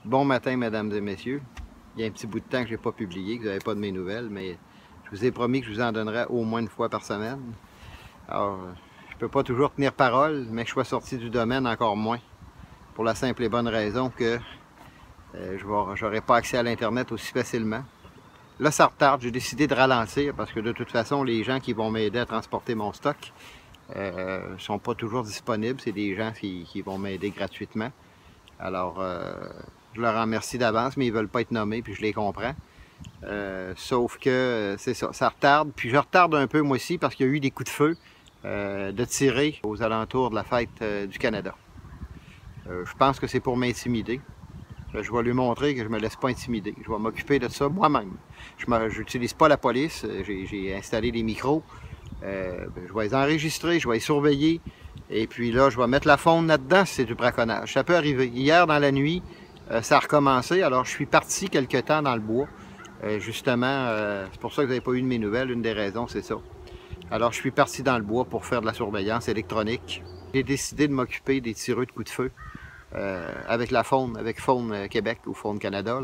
Bon matin, mesdames et messieurs. Il y a un petit bout de temps que je n'ai pas publié, que vous n'avez pas de mes nouvelles, mais je vous ai promis que je vous en donnerais au moins une fois par semaine. Alors, je ne peux pas toujours tenir parole, mais que je sois sorti du domaine encore moins. Pour la simple et bonne raison que je n'aurai pas accès à l'Internet aussi facilement. Là, ça retarde. J'ai décidé de ralentir parce que de toute façon, les gens qui vont m'aider à transporter mon stock ne sont pas toujours disponibles. C'est des gens qui vont m'aider gratuitement. Alors, je leur remercie d'avance, mais ils ne veulent pas être nommés, puis je les comprends. Sauf que c'est ça, ça retarde. Puis je retarde un peu moi aussi parce qu'il y a eu des coups de feu de tirer aux alentours de la fête du Canada. Je pense que c'est pour m'intimider. Je vais lui montrer que je ne me laisse pas intimider. Je vais m'occuper de ça moi-même. Je n'utilise pas la police. J'ai installé des micros. Je vais les enregistrer, je vais les surveiller. Et puis là, je vais mettre la faune là-dedans si c'est du braconnage. Ça peut arriver. Hier, dans la nuit, ça a recommencé. Alors, je suis parti quelque temps dans le bois. Justement, c'est pour ça que vous n'avez pas eu de mes nouvelles. Une des raisons, c'est ça. Alors, je suis parti dans le bois pour faire de la surveillance électronique. J'ai décidé de m'occuper des tireux de coups de feu avec la faune, avec Faune Québec ou Faune Canada.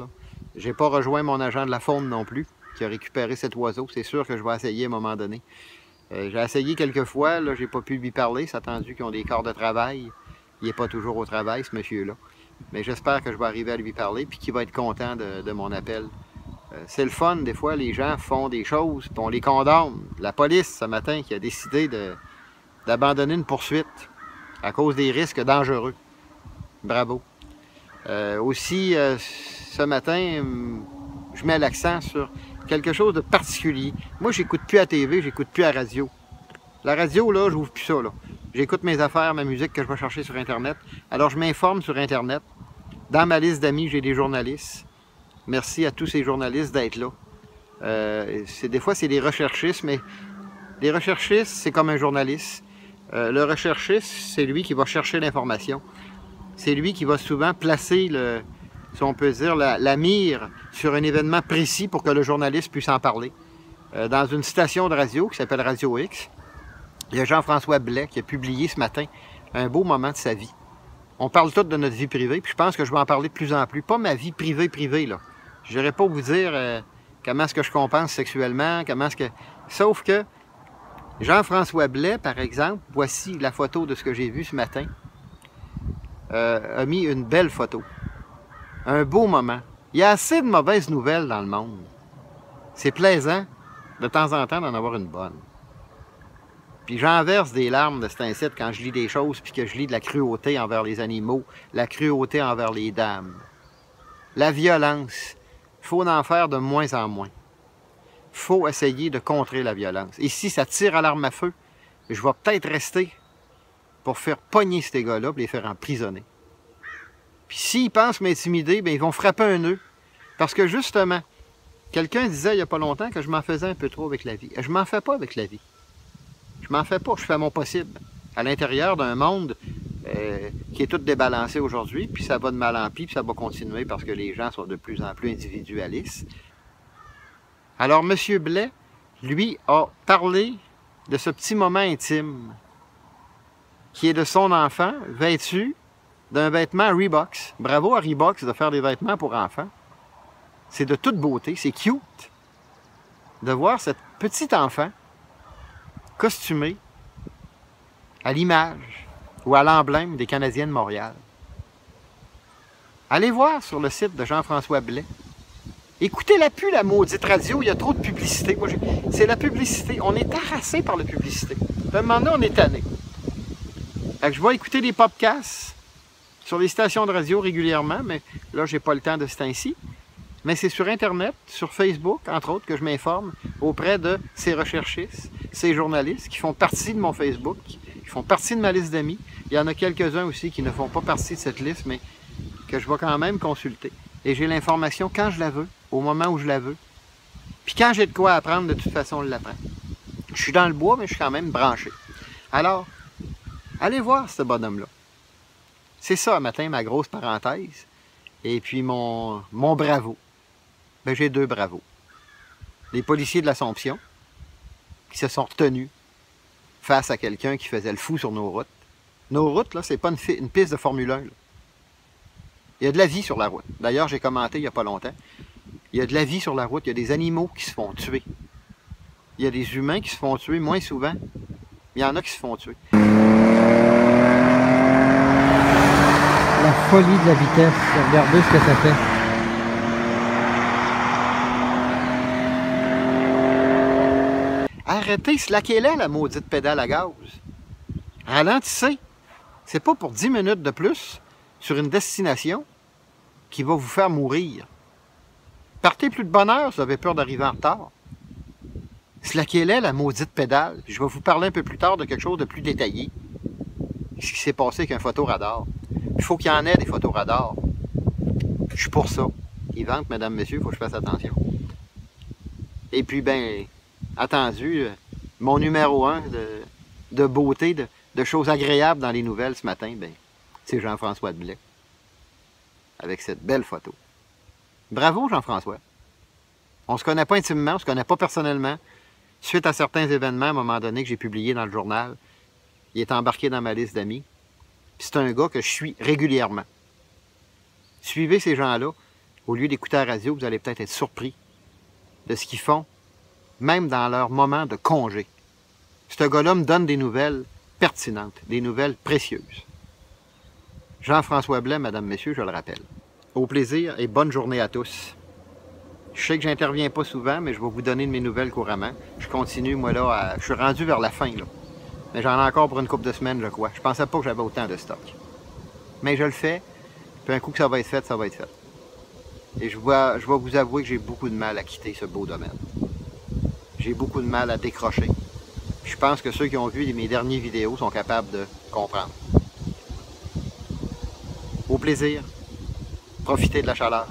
Je n'ai pas rejoint mon agent de la faune non plus, qui a récupéré cet oiseau. C'est sûr que je vais essayer à un moment donné. J'ai essayé quelques fois, là, j'ai pas pu lui parler. C'est attendu qu'ils ont des corps de travail. Il n'est pas toujours au travail, ce monsieur-là. Mais j'espère que je vais arriver à lui parler et qu'il va être content de mon appel. C'est le fun, des fois, les gens font des choses, puis on les condamne. La police, ce matin, qui a décidé d'abandonner une poursuite à cause des risques dangereux. Bravo. Aussi, ce matin, je mets l'accent sur quelque chose de particulier. Moi, j'écoute plus à TV, j'écoute plus à la radio. La radio, là, j'ouvre plus ça, là. J'écoute mes affaires, ma musique que je vais chercher sur Internet. Alors, je m'informe sur Internet. Dans ma liste d'amis, j'ai des journalistes. Merci à tous ces journalistes d'être là. Des fois, c'est des recherchistes, mais les recherchistes, c'est comme un journaliste. Le recherchiste, c'est lui qui va chercher l'information. C'est lui qui va souvent placer, si on peut dire, la mire sur un événement précis pour que le journaliste puisse en parler. Dans une station de radio qui s'appelle Radio X, il y a Jean-François Blais qui a publié ce matin un beau moment de sa vie. On parle tout de notre vie privée, puis je pense que je vais en parler de plus en plus. Pas ma vie privée, là. Je n'irai pas vous dire comment est-ce que je compense sexuellement, comment est-ce que... Sauf que Jean-François Blais, par exemple, voici la photo de ce que j'ai vu ce matin, a mis une belle photo. Un beau moment. Il y a assez de mauvaises nouvelles dans le monde. C'est plaisant, de temps en temps, d'en avoir une bonne. Puis j'en verse des larmes de cet incite quand je lis des choses, puis que je lis de la cruauté envers les animaux, la cruauté envers les dames. La violence, il faut en faire de moins en moins. Il faut essayer de contrer la violence. Et si ça tire à l'arme à feu, je vais peut-être rester pour faire pogner ces gars-là et les faire emprisonner. Puis s'ils pensent m'intimider, bien, ils vont frapper un nœud. Parce que justement, quelqu'un disait il n'y a pas longtemps que je m'en faisais un peu trop avec la vie. Je m'en fais pas avec la vie. Je m'en fais pas, je fais mon possible. À l'intérieur d'un monde qui est tout débalancé aujourd'hui, puis ça va de mal en pis, puis ça va continuer parce que les gens sont de plus en plus individualistes. Alors, M. Blais, lui, a parlé de ce petit moment intime qui est de son enfant vêtu d'un vêtement Reeboks. Bravo à Reeboks de faire des vêtements pour enfants. C'est de toute beauté, c'est cute de voir cet petit enfant costumé à l'image ou à l'emblème des Canadiens de Montréal. Allez voir sur le site de Jean-François Blais. Écoutez la maudite radio, il y a trop de publicité. C'est la publicité. On est harassé par la publicité. À un moment donné, on est tanné. Fait que je vais écouter des podcasts sur les stations de radio régulièrement, mais là, j'ai pas le temps de ce temps-ci. Mais c'est sur Internet, sur Facebook, entre autres, que je m'informe auprès de ces recherchistes, ces journalistes qui font partie de mon Facebook, qui font partie de ma liste d'amis. Il y en a quelques-uns aussi qui ne font pas partie de cette liste, mais que je vais quand même consulter. Et j'ai l'information quand je la veux, au moment où je la veux. Puis quand j'ai de quoi apprendre, de toute façon, je l'apprends. Je suis dans le bois, mais je suis quand même branché. Alors, allez voir ce bonhomme-là. C'est ça, matin, ma grosse parenthèse. Et puis mon bravo. Ben, j'ai deux bravos. Les policiers de l'Assomption, qui se sont retenus face à quelqu'un qui faisait le fou sur nos routes. Nos routes, là, c'est pas une piste de Formule 1. Là. Il y a de la vie sur la route. D'ailleurs, j'ai commenté il n'y a pas longtemps. Il y a de la vie sur la route. Il y a des animaux qui se font tuer. Il y a des humains qui se font tuer moins souvent. Il y en a qui se font tuer. La folie de la vitesse. Regardez ce que ça fait. Arrêtez, slackez-la, la maudite pédale à gaz. Ralentissez. C'est pas pour 10 minutes de plus sur une destination qui va vous faire mourir. Partez plus de bonne heure si vous avez peur d'arriver en retard. Slackez-la, la maudite pédale. Je vais vous parler un peu plus tard de quelque chose de plus détaillé. Ce qui s'est passé avec un photoradar. Il faut qu'il y en ait des photoradars. Je suis pour ça. Ils vendent, mesdames, messieurs, il faut que je fasse attention. Et puis, ben, attendu, mon numéro 1 de beauté, de choses agréables dans les nouvelles ce matin, ben, c'est Jean-François Blais. Avec cette belle photo. Bravo, Jean-François. On ne se connaît pas intimement, on ne se connaît pas personnellement. Suite à certains événements, à un moment donné, que j'ai publié dans le journal, il est embarqué dans ma liste d'amis. C'est un gars que je suis régulièrement. Suivez ces gens-là. Au lieu d'écouter la radio, vous allez peut-être être surpris de ce qu'ils font, même dans leur moment de congé. Ce gars-là me donne des nouvelles pertinentes, des nouvelles précieuses. Jean-François Blais, mesdames, messieurs, je le rappelle. Au plaisir et bonne journée à tous. Je sais que j'interviens pas souvent, mais je vais vous donner de mes nouvelles couramment. Je continue, moi, là, je suis rendu vers la fin, là. Mais j'en ai encore pour une couple de semaines, je crois. Je pensais pas que j'avais autant de stock. Mais je le fais, puis un coup que ça va être fait, ça va être fait. Et je vais vous avouer que j'ai beaucoup de mal à quitter ce beau domaine. J'ai beaucoup de mal à décrocher. Je pense que ceux qui ont vu mes dernières vidéos sont capables de comprendre. Au plaisir. Profitez de la chaleur.